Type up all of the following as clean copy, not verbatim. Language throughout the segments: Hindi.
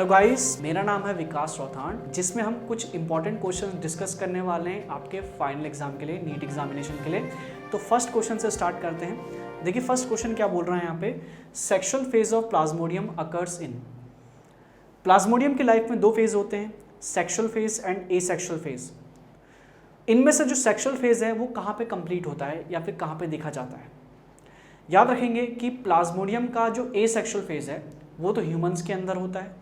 हेलो गाइस, मेरा नाम है विकास चौथान, जिसमें हम कुछ इंपॉर्टेंट क्वेश्चन डिस्कस करने वाले हैं आपके फाइनल एग्जाम के लिए, नीट एग्जामिनेशन के लिए। तो फर्स्ट क्वेश्चन से स्टार्ट करते हैं। देखिए फर्स्ट क्वेश्चन क्या बोल रहा है यहाँ पे, sexual phase of Plasmodium occurs in. Plasmodium की लाइफ में दो फेज होते हैं, sexual phase and asexual phase. इनमें से जो सेक्शुअल फेज है वो कहाँ पे कंप्लीट होता है या फिर कहाँ पे देखा जाता है। याद रखेंगे कि प्लाज्मोडियम का जो एसेक्सुअल फेज है वो तो ह्यूमंस के अंदर होता है,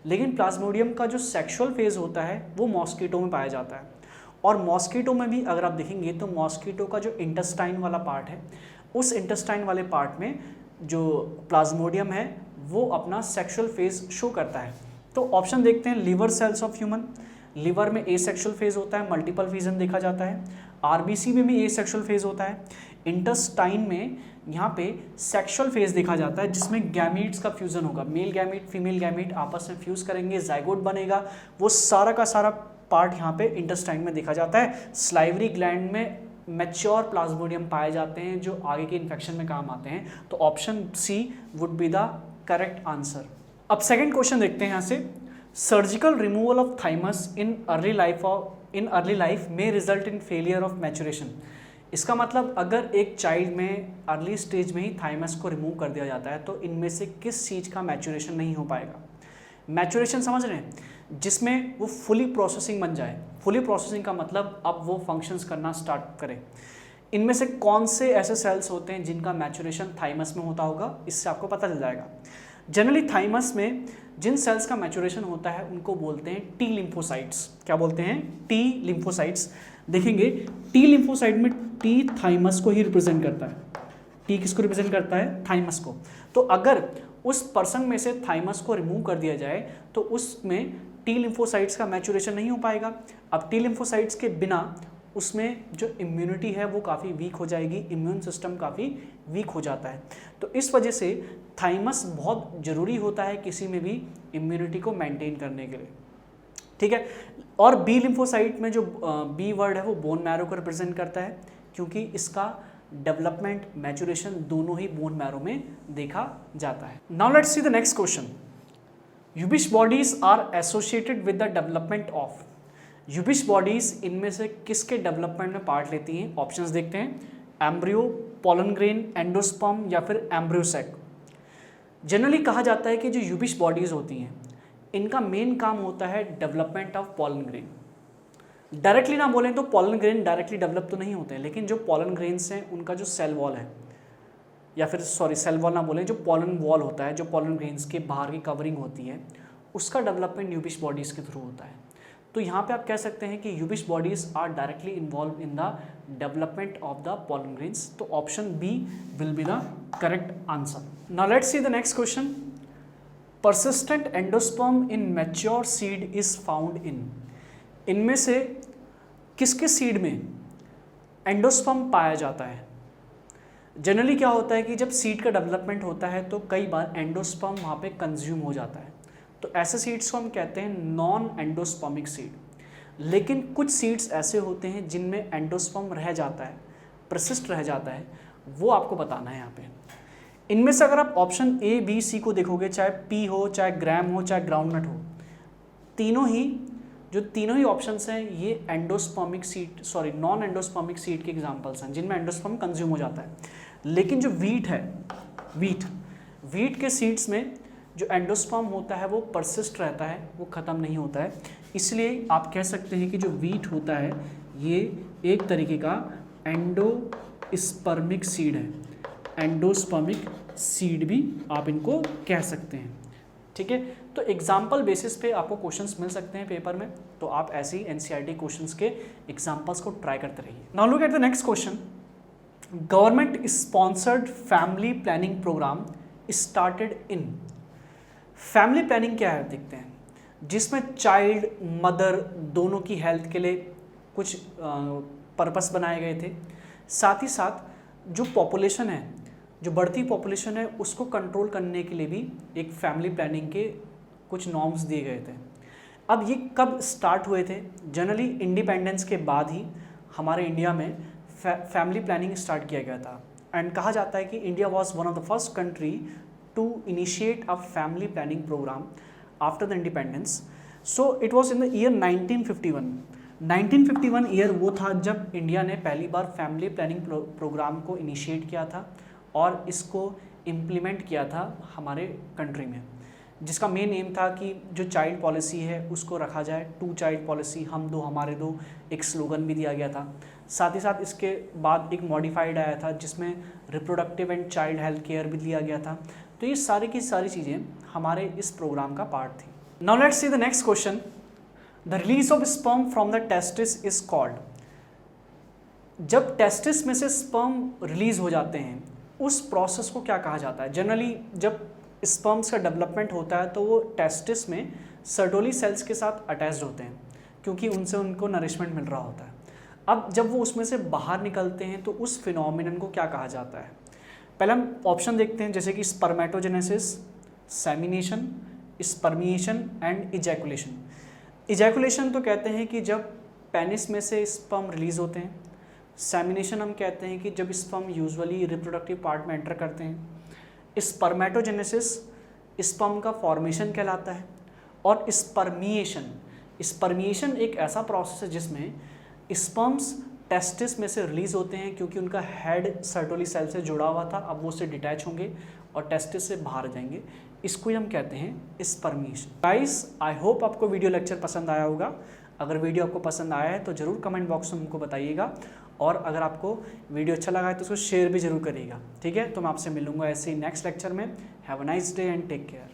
लेकिन प्लाज्मोडियम का जो सेक्सुअल फेज होता है वो मॉस्किटो में पाया जाता है। और मॉस्किटो में भी अगर आप देखेंगे तो मॉस्किटो का जो इंटेस्टाइन वाला पार्ट है, उस इंटेस्टाइन वाले पार्ट में जो प्लाज्मोडियम है वो अपना सेक्सुअल फेज शो करता है। तो ऑप्शन देखते हैं, liver cells of human, liver में एसेक्सुअल फेज होता है, मल्टीपल फिजन देखा जाता है। आरबीसी में भी एसेक्सुअल फेज होता है। इंटेस्टाइन में यहाँ पे सेक्सुअल फेज देखा जाता है जिसमें गैमीट्स का फ्यूजन होगा, मेल गैमीट फीमेल गैमीट आपस में फ्यूज करेंगे, जाइगोट बनेगा। वो सारा का सारा पार्ट यहाँ पे इंटेस्टाइन में देखा जाता है। स्लाइवरी ग्लैंड में मैच्योर प्लाज्मोडियम पाए जाते हैं जो आगे के इन्फेक्शन में काम आते हैं। तो option C would be the correct answer. अब सेकेंड क्वेश्चन देखते हैं यहाँ से, surgical removal of thymus in early life में result in failure of maturation. इसका मतलब अगर एक चाइल्ड में अर्ली स्टेज में ही थाइमस को रिमूव कर दिया जाता है तो इनमें से किस चीज़ का मैचुरेशन नहीं हो पाएगा। मैचुरेशन समझ रहे हैं, जिसमें वो फुली प्रोसेसिंग बन जाए। फुली प्रोसेसिंग का मतलब अब वो फंक्शंस करना स्टार्ट करे। इनमें से कौन से ऐसे सेल्स होते हैं जिनका मैचुरेशन थाइमस में होता होगा, इससे आपको पता चल जाएगा। जनरली थाइमस में जिन सेल्स का मैचुरेशन होता है उनको बोलते हैं टी लिम्फोसाइट्स। क्या बोलते हैं? T lymphocytes. देखेंगे टी लिम्फोसाइट में टी थाइमस को ही रिप्रेजेंट करता है। टी किसको रिप्रेजेंट करता है? थाइमस को। तो अगर उस पर्सन में से थाइमस को रिमूव कर दिया जाए तो उसमें टी लिम्फोसाइट्स का मैचुरेशन नहीं हो पाएगा। अब टी लिम्फोसाइट्स के बिना उसमें जो इम्यूनिटी है वो काफ़ी वीक हो जाएगी, इम्यून सिस्टम काफ़ी वीक हो जाता है। तो इस वजह से थाइमस बहुत ज़रूरी होता है किसी में भी इम्यूनिटी को मेंटेन करने के लिए, ठीक है। और बी लिम्फोसाइट में जो बी वर्ड है वो बोन मैरो को रिप्रेजेंट करता है, क्योंकि इसका डेवलपमेंट मैचुरेशन दोनों ही बोन मैरो में देखा जाता है। Now let's see the next question, Ubisch bodies are associated with the development of. Ubisch bodies इनमें से किसके डेवलपमेंट में पार्ट लेती हैं? ऑप्शंस देखते हैं, एम्ब्रियो, पोलन ग्रेन, एंडोस्पर्म या फिर एम्ब्रियोसेक। जनरली कहा जाता है कि जो यूबिश बॉडीज होती हैं इनका मेन काम होता है development of pollen grain. Directly ना बोलें तो पोलन ग्रेन डायरेक्टली डेवलप तो नहीं होते हैं, लेकिन जो पोलन ग्रेन्स हैं उनका जो सेल वॉल है, या फिर सॉरी सेल वॉल ना बोलें, जो पोलन वॉल होता है, जो पोलन ग्रेन्स के बाहर की कवरिंग होती है, उसका डेवलपमेंट यूबिश बॉडीज़ के थ्रू होता है। तो यहाँ पे आप कह सकते हैं कि Ubisch bodies are directly involved in the development of the pollen grains. तो option B will be the correct answer. Now let's see the next question, persistent endosperm in mature seed is found in। इनमें से किस किस सीड में एंडोस्पर्म पाया जाता है? जनरली क्या होता है कि जब सीड का डेवलपमेंट होता है तो कई बार एंडोस्पर्म वहाँ पे कंज्यूम हो जाता है, तो ऐसे सीड्स को हम कहते हैं नॉन एंडोस्पर्मिक सीड। लेकिन कुछ सीड्स ऐसे होते हैं जिनमें एंडोस्पर्म रह जाता है, प्रसिस्ट रह जाता है, वो आपको बताना है यहाँ पे। इनमें से अगर आप ऑप्शन ए बी सी को देखोगे, चाहे पी हो, चाहे ग्राम हो, चाहे ग्राउंडनट हो, तीनों ही ऑप्शंस हैं ये endospermic seed, sorry non endospermic seed के एग्जांपल्स हैं जिनमें एंडोस्पर्म कंज्यूम हो जाता है। लेकिन जो वीट है, वीट के सीड्स में जो एंडोस्पर्म होता है वो परसिस्ट रहता है, वो ख़त्म नहीं होता है। इसलिए आप कह सकते हैं कि जो वीट होता है ये एक तरीके का एंडोस्पर्मिक सीड है। एंडोस्पर्मिक सीड भी आप इनको कह सकते हैं, ठीक है। तो एग्जाम्पल बेसिस पे आपको क्वेश्चंस मिल सकते हैं पेपर में, तो आप ऐसे ही एनसीईआरटी क्वेश्चंस के एग्जाम्पल्स को ट्राई करते रहिए। Now look at the next question, government sponsored family planning programme started in. Family planning क्या है देखते हैं, जिसमें चाइल्ड मदर दोनों की हेल्थ के लिए कुछ पर्पस बनाए गए थे। साथ ही साथ जो पॉपुलेशन है, जो बढ़ती पॉपुलेशन है, उसको कंट्रोल करने के लिए भी एक फैमिली प्लानिंग के कुछ नॉर्म्स दिए गए थे। अब ये कब स्टार्ट हुए थे? जनरली इंडिपेंडेंस के बाद ही हमारे इंडिया में फैमिली प्लानिंग स्टार्ट किया गया था। एंड कहा जाता है कि India was one of the first country to initiate a family planning programme after the independence. So it was in the year 1951। 1951 year वो था जब इंडिया ने पहली बार फैमिली प्लानिंग प्रोग्राम को इनिशिएट किया था और इसको इम्प्लीमेंट किया था हमारे कंट्री में, जिसका मेन एम था कि जो चाइल्ड पॉलिसी है उसको रखा जाए, 2 चाइल्ड पॉलिसी, हम दो हमारे दो, एक स्लोगन भी दिया गया था। साथ ही साथ इसके बाद एक मॉडिफाइड आया था जिसमें reproductive and child health care भी दिया गया था। तो ये सारी की सारी चीज़ें हमारे इस प्रोग्राम का पार्ट थी। Now let's see the next question. The release of sperm from the testis is called. जब टेस्टिस में से स्पर्म रिलीज हो जाते हैं उस प्रोसेस को क्या कहा जाता है? जनरली जब स्पर्म्स का डेवलपमेंट होता है तो वो टेस्टिस में सर्टोली सेल्स के साथ अटैच्ड होते हैं क्योंकि उनसे उनको नरिशमेंट मिल रहा होता है। अब जब वो उसमें से बाहर निकलते हैं तो उस फिनोमिनन को क्या कहा जाता है? पहले हम ऑप्शन देखते हैं, जैसे कि spermatogenesis, semination, spermiation and ejaculation. Ejaculation तो कहते हैं कि जब पेनिस में से स्पर्म रिलीज होते हैं। सेमिनेशन हम कहते हैं कि जब स्पर्म यूजुअली रिप्रोडक्टिव पार्ट में एंटर करते हैं। स्पर्मेटोजेनेसिस स्पर्म का फॉर्मेशन कहलाता है। और स्पर्मिएशन एक ऐसा प्रोसेस है जिसमें स्पर्म्स टेस्टिस में से रिलीज होते हैं क्योंकि उनका हेड सर्टोली सेल से जुड़ा हुआ था, अब वो उससे डिटैच होंगे और टेस्टिस से बाहर जाएंगे। इसको ही हम कहते हैं स्पर्मिएशन। गाइस, आई होप आपको वीडियो लेक्चर पसंद आया होगा। अगर वीडियो आपको पसंद आया है तो ज़रूर कमेंट बॉक्स में हमको बताइएगा, और अगर आपको वीडियो अच्छा लगा है तो उसको शेयर भी जरूर करिएगा। ठीक है, तो मैं आपसे मिलूंगा ऐसे ही नेक्स्ट लेक्चर में। Have a nice day and take care.